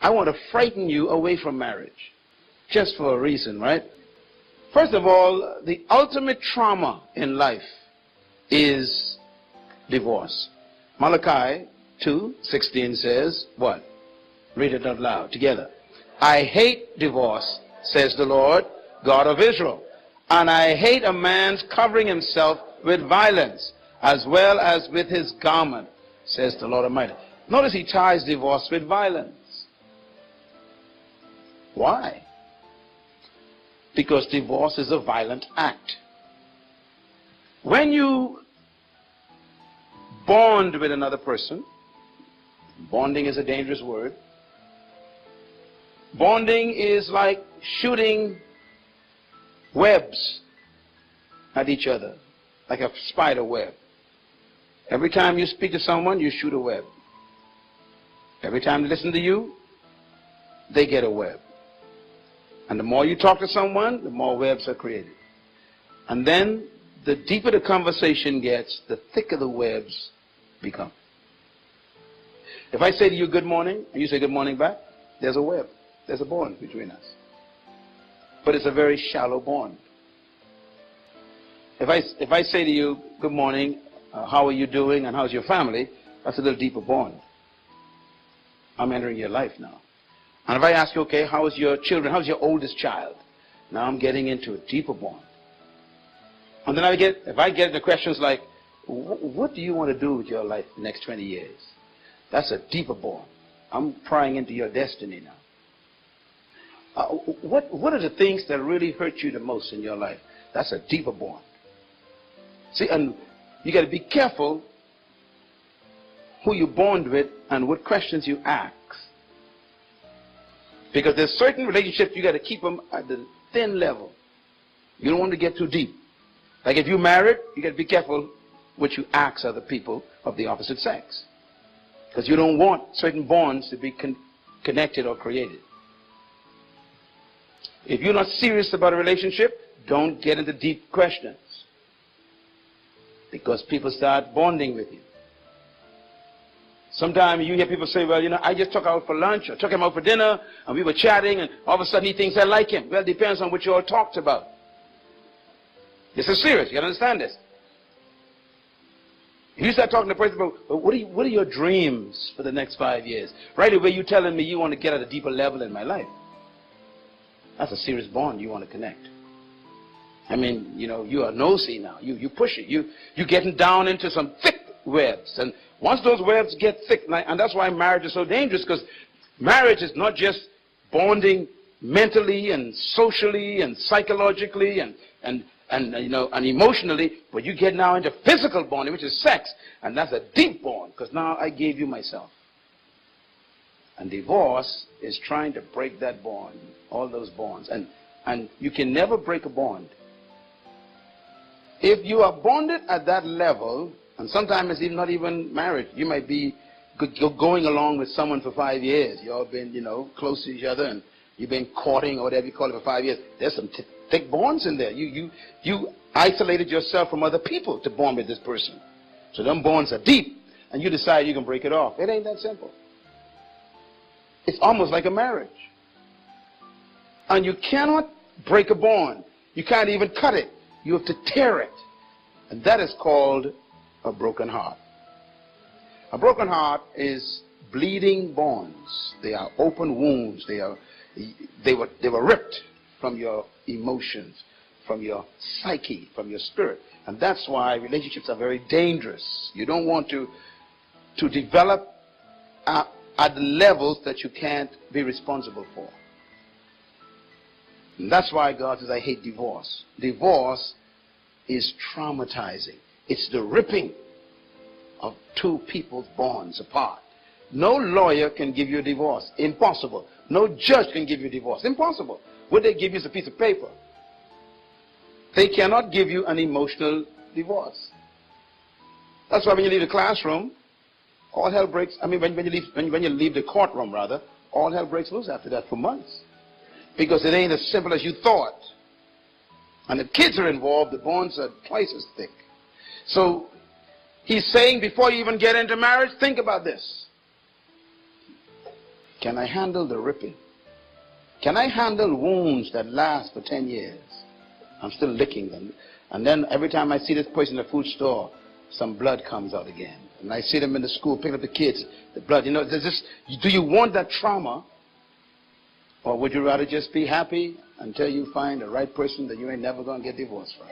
I want to frighten you away from marriage. Just for a reason, right? First of all, the ultimate trauma in life is divorce. Malachi 2:16 says, what? Read it out loud together. I hate divorce, says the Lord, God of Israel. And I hate a man's covering himself with violence, as well as with his garment, says the Lord Almighty. Notice he ties divorce with violence. Why? Because divorce is a violent act. When you bond with another person, bonding is a dangerous word. Bonding is like shooting webs at each other, like a spider web. Every time you speak to someone, you shoot a web. Every time they listen to you, they get a web. And the more you talk to someone, the more webs are created. And then, the deeper the conversation gets, the thicker the webs become. If I say to you, good morning, and you say good morning back, there's a web. There's a bond between us. But it's a very shallow bond. If I say to you, good morning, how are you doing, and how's your family, that's a little deeper bond. I'm entering your life now. And if I ask you, okay, how's your children, how's your oldest child? Now I'm getting into a deeper bond. And then if I get the questions like, what do you want to do with your life the next 20 years? That's a deeper bond. I'm prying into your destiny now. What are the things that really hurt you the most in your life? That's a deeper bond. See, and you got to be careful who you bond with and what questions you ask. Because there's certain relationships you got to keep them at the thin level. You don't want to get too deep. Like if you're married, you got to be careful what you ask other people of the opposite sex. Because you don't want certain bonds to be connected or created. If you're not serious about a relationship, don't get into deep questions. Because people start bonding with you. Sometimes you hear people say, well, I just took out for lunch or took him out for dinner and we were chatting and all of a sudden he thinks I like him. Well, it depends on what you all talked about. This is serious. You got to understand this. If you start talking to a person about, what are your dreams for the next 5 years? Right away you're telling me you want to get at a deeper level in my life. That's a serious bond you want to connect. I mean, you are nosy now. You push it. You're getting down into some thick webs. And once those webs get thick, and that's why marriage is so dangerous, because marriage is not just bonding mentally and socially and psychologically and emotionally, but you get now into physical bonding, which is sex. And that's a deep bond, because now I gave you myself. And divorce is trying to break that bond, all those bonds. And you can never break a bond. If you are bonded at that level, and sometimes it's not even marriage. You might be going along with someone for 5 years. You all been, close to each other, and you've been courting or whatever you call it for 5 years. There's some thick bonds in there. You isolated yourself from other people to bond with this person. So them bonds are deep, and you decide you can break it off. It ain't that simple. It's almost like a marriage. And you cannot break a bond. You can't even cut it. You have to tear it. And that is called a broken heart. A broken heart is bleeding bonds. They are open wounds. They were ripped from your emotions, from your psyche, from your spirit. And that's why relationships are very dangerous. You don't want to develop at the levels that you can't be responsible for. And that's why God says, I hate divorce. Divorce is traumatizing. It's the ripping of two people's bonds apart. No lawyer can give you a divorce. Impossible. No judge can give you a divorce. Impossible. What they give you is a piece of paper. They cannot give you an emotional divorce. That's why when you leave the classroom, all hell breaks. I mean, when you leave the courtroom, rather, all hell breaks loose after that for months. Because it ain't as simple as you thought. And if kids are involved, the bonds are twice as thick. So he's saying before you even get into marriage, think about this. Can I handle the ripping? Can I handle wounds that last for 10 years? I'm still licking them. And then every time I see this person in the food store, some blood comes out again. And I see them in the school picking up the kids, the blood. You know, do you want that trauma? Or would you rather just be happy until you find the right person that you ain't never going to get divorced from?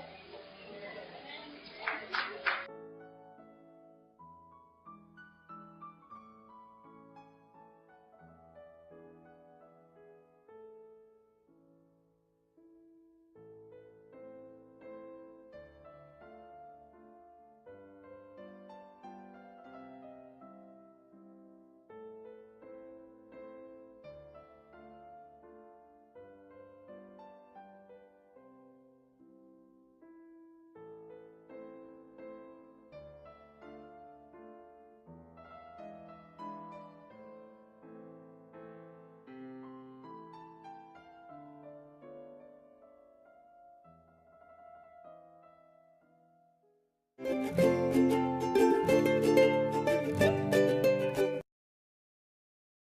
Thank you.